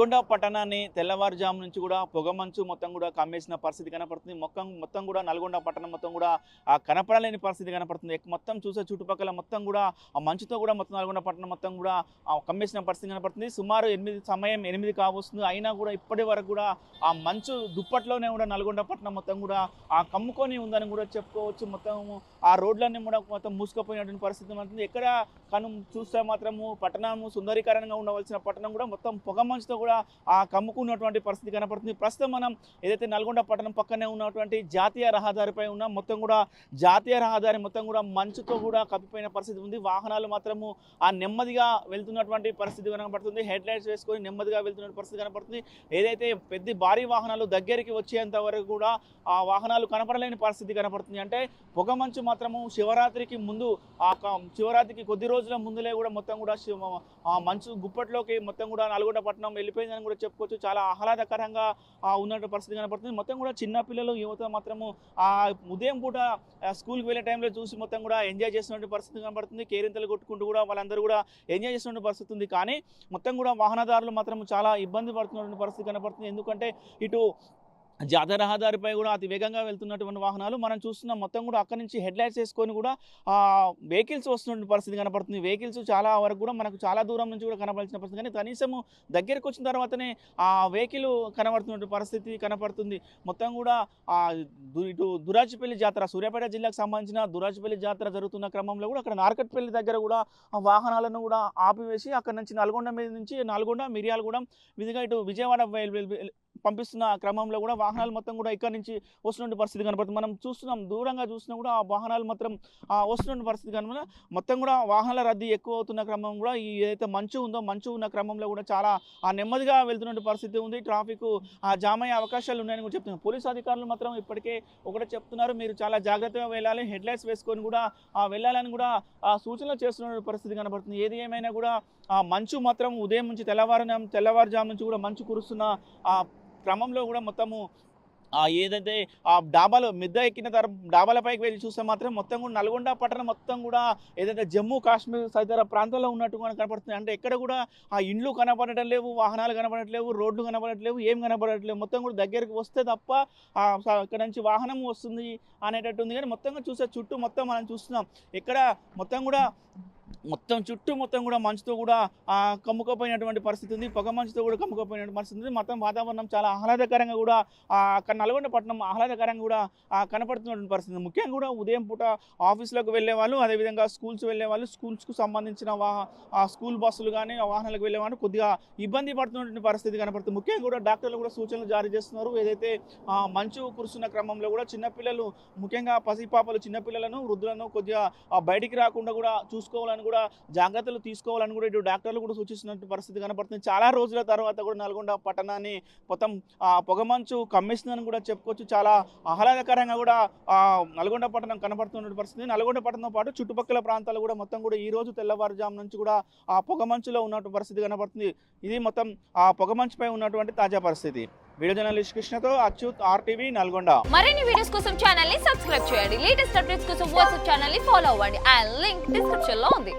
నల్గొండ పట్టణాన్ని తెల్లవారుజాము నుంచి కూడా పొగమంచు మొత్తం కూడా కమ్మేసిన పరిస్థితి కనపడుతుంది. మొత్తం కూడా నల్గొండ పట్టణం మొత్తం కూడా కనపడలేని పరిస్థితి కనపడుతుంది. మొత్తం చూసే చుట్టుపక్కల మొత్తం కూడా ఆ మంచుతో కూడా మొత్తం నల్గొండ పట్టణం మొత్తం కూడా కమ్మేసిన పరిస్థితి కనపడుతుంది. సుమారు 8 కావస్తుంది. అయినా కూడా ఇప్పటి వరకు కూడా ఆ మంచు దుప్పట్లోనే కూడా నల్గొండ పట్టణం మొత్తం కూడా కమ్ముకొని ఉందని కూడా చెప్పుకోవచ్చు. మొత్తం ఆ రోడ్లన్నీ కూడా మొత్తం మూసుకుపోయినటువంటి పరిస్థితి ఉంటుంది. ఎక్కడ చూస్తే మాత్రము పట్టణము సుందరీకరంగా ఉండవలసిన పట్టణం కూడా మొత్తం పొగమంచుతో కూడా కమ్ముకున్నటువంటి పరిస్థితి కనపడుతుంది. ప్రస్తుతం మనం ఏదైతే నల్గొండ పట్టణం పక్కనే ఉన్నటువంటి జాతీయ రహదారిపై ఉన్న మొత్తం కూడా జాతీయ రహదారి మొత్తం కూడా మంచుతో కూడా కప్పిపోయిన పరిస్థితి ఉంది. వాహనాలు మాత్రము నెమ్మదిగా వెళ్తున్నటువంటి పరిస్థితి కనపడుతుంది. హెడ్ లైట్స్ వేసుకొని నెమ్మదిగా వెళ్తున్న పరిస్థితి కనపడుతుంది. ఏదైతే భారీ వాహనాలు దగ్గరికి వచ్చేంత వరకు కూడా ఆ వాహనాలు కనపడలేని పరిస్థితి కనపడుతుంది. అంటే పొగమంచు మాత్రము శివరాత్రికి ముందు శివరాత్రికి కొద్ది రోజుల ముందులే కూడా మొత్తం కూడా మంచు గుప్పట్లోకి మొత్తం కూడా నల్గొండ పట్టణం వెళ్ళిపోయిందని కూడా చెప్పుకోవచ్చు. చాలా ఆహ్లాదకరంగా ఉన్నటువంటి పరిస్థితి కనపడుతుంది. మొత్తం కూడా చిన్నపిల్లలు యువత మాత్రము ఉదయం పూట స్కూల్కి వెళ్ళే టైంలో చూసి మొత్తం కూడా ఎంజాయ్ చేస్తున్నటువంటి పరిస్థితి కనపడుతుంది. కేరింతలు కొట్టుకుంటూ కూడా వాళ్ళందరూ కూడా ఎంజాయ్ చేస్తున్న పరిస్థితి ఉంది. కానీ మొత్తం కూడా వాహనదారులు మాత్రం చాలా ఇబ్బంది పడుతున్నటువంటి పరిస్థితి కనపడుతుంది. ఎందుకంటే ఇటు జాతీయ రహదారిపై కూడా అతి వేగంగా వెళ్తున్నటువంటి వాహనాలు మనం చూస్తున్నాం. మొత్తం కూడా అక్కడి నుంచి హెడ్ లైట్స్ వేసుకొని కూడా వెహికల్స్ వస్తున్న పరిస్థితి కనపడుతుంది. వెహికల్స్ చాలా వరకు కూడా మనకు చాలా దూరం నుంచి కూడా కనపడాల్సిన పరిస్థితి, కానీ కనీసము దగ్గరికి వచ్చిన తర్వాతనే ఆ వెహికల్ కనబడుతున్న పరిస్థితి కనపడుతుంది. మొత్తం కూడా ఇటు దురాజపల్లి జాతర, సూర్యాపేట జిల్లాకు సంబంధించిన దురాజపల్లి జాతర జరుగుతున్న క్రమంలో కూడా అక్కడ నార్కట్పల్లి దగ్గర కూడా ఆ వాహనాలను కూడా ఆపివేసి అక్కడ నుంచి నల్గొండ మిర్యాలగూడెం విధిగా ఇటు విజయవాడ పంపిస్తున్న క్రమంలో కూడా వాహనాలు మొత్తం కూడా ఇక్కడ నుంచి వస్తున్న పరిస్థితి కనపడుతుంది. మనం చూస్తున్నాం, దూరంగా చూసినా కూడా ఆ వాహనాలు మాత్రం వస్తున్న పరిస్థితి కనపడ మొత్తం కూడా వాహనాల రద్దీ ఎక్కువ అవుతున్న క్రమం కూడా ఈ ఏదైతే మంచు ఉన్న క్రమంలో కూడా చాలా నెమ్మదిగా వెళ్తున్న పరిస్థితి ఉంది. ట్రాఫిక్ జామ్ అయ్యే అవకాశాలు ఉన్నాయని కూడా చెప్తున్నారు. పోలీసు అధికారులు మాత్రం ఇప్పటికే ఒకటే చెప్తున్నారు, మీరు చాలా జాగ్రత్తగా వెళ్ళాలి, హెడ్ లైట్స్ వేసుకొని కూడా వెళ్ళాలని కూడా సూచనలు చేస్తున్న పరిస్థితి కనపడుతుంది. ఏది ఏమైనా కూడా మంచు మాత్రం ఉదయం నుంచి తెల్లవారుజాము నుంచి కూడా మంచు కురుస్తున్న క్రమంలో కూడా మొత్తము ఏదైతే డాబాలు మిద్ద ఎక్కిన డాబాలపైకి వెళ్ళి చూస్తే మాత్రం మొత్తం కూడా నల్గొండ పట్టణం మొత్తం కూడా ఏదైతే జమ్మూ కాశ్మీర్ తదితర ప్రాంతాల్లో ఉన్నట్టుగా కనపడుతుంది. అంటే ఎక్కడ కూడా ఆ ఇండ్లు కనపడటం లేవు, వాహనాలు కనపడట్లేవు, రోడ్లు కనపడట్లేవు, ఏం కనపడట్లేవు. మొత్తం కూడా దగ్గరికి వస్తే తప్ప ఇక్కడ నుంచి వాహనం వస్తుంది అనేటట్టు ఉంది. కానీ మొత్తంగా చూస్తే చుట్టూ మొత్తం మనం చూస్తున్నాం, ఎక్కడ చుట్టూ మొత్తం కూడా మంచుతో కూడా కమ్ముకపోయినటువంటి పరిస్థితి ఉంది. పొగ మంచుతో కూడా కమ్ముకపోయినటువంటి పరిస్థితి ఉంది. మొత్తం వాతావరణం చాలా ఆహ్లాదకరంగా కూడా అక్కడ నల్గొండ పట్టణం ఆహ్లాదకరంగా కూడా కనపడుతున్నటువంటి పరిస్థితి. ముఖ్యంగా కూడా ఉదయం పూట ఆఫీసులకు వెళ్ళే వాళ్ళు, అదేవిధంగా స్కూల్స్ వెళ్ళే వాళ్ళు, స్కూల్స్కు సంబంధించిన స్కూల్ బస్సులు కానీ వాహనాలకు వెళ్ళే వాళ్ళు కొద్దిగా ఇబ్బంది పడుతున్నటువంటి పరిస్థితి కనపడుతుంది. ముఖ్యంగా కూడా డాక్టర్లు కూడా సూచనలు జారీ చేస్తున్నారు. ఏదైతే మంచు కురుస్తున్న క్రమంలో కూడా చిన్నపిల్లలు, ముఖ్యంగా పసిపాపలు, చిన్నపిల్లలను, వృద్ధులను కొద్దిగా బయటికి రాకుండా కూడా చూసుకోవాలని కూడా జాగ్రత్తలు తీసుకోవాలని కూడా ఇటు డాక్టర్లు కూడా సూచిస్తున్న పరిస్థితి కనపడుతుంది. చాలా రోజుల తర్వాత కూడా నల్గొండ పట్టణాన్ని మొత్తం పొగమంచు కమ్మేసిందని కూడా చెప్పుకోవచ్చు. చాలా ఆహ్లాదకరంగా కూడా నల్గొండ పట్టణం కనపడుతున్న పరిస్థితి. నల్గొండ పట్టణంతో పాటు చుట్టుపక్కల ప్రాంతాలు కూడా మొత్తం కూడా ఈ రోజు తెల్లవారుజాము నుంచి కూడా ఆ పొగమంచులో ఉన్నటువంటి పరిస్థితి కనపడుతుంది. ఇది మొత్తం ఆ పొగమంచుపై ఉన్నటువంటి తాజా పరిస్థితి. వీడియో జర్నలిస్ట్ కృష్ణతో అచ్యుత్, RTV, నల్గొండ. మరిన్ని వీడియోస్ కోసం ఛానల్ ని సబ్స్క్రైబ్ చేయండి. లేటెస్ట్ అప్డేట్స్ కోసం వాట్సాప్ ఛానల్ ని ఫాలో అవ్వండి. ఆ లింక్ డిస్క్రిప్షన్ లో ఉంది.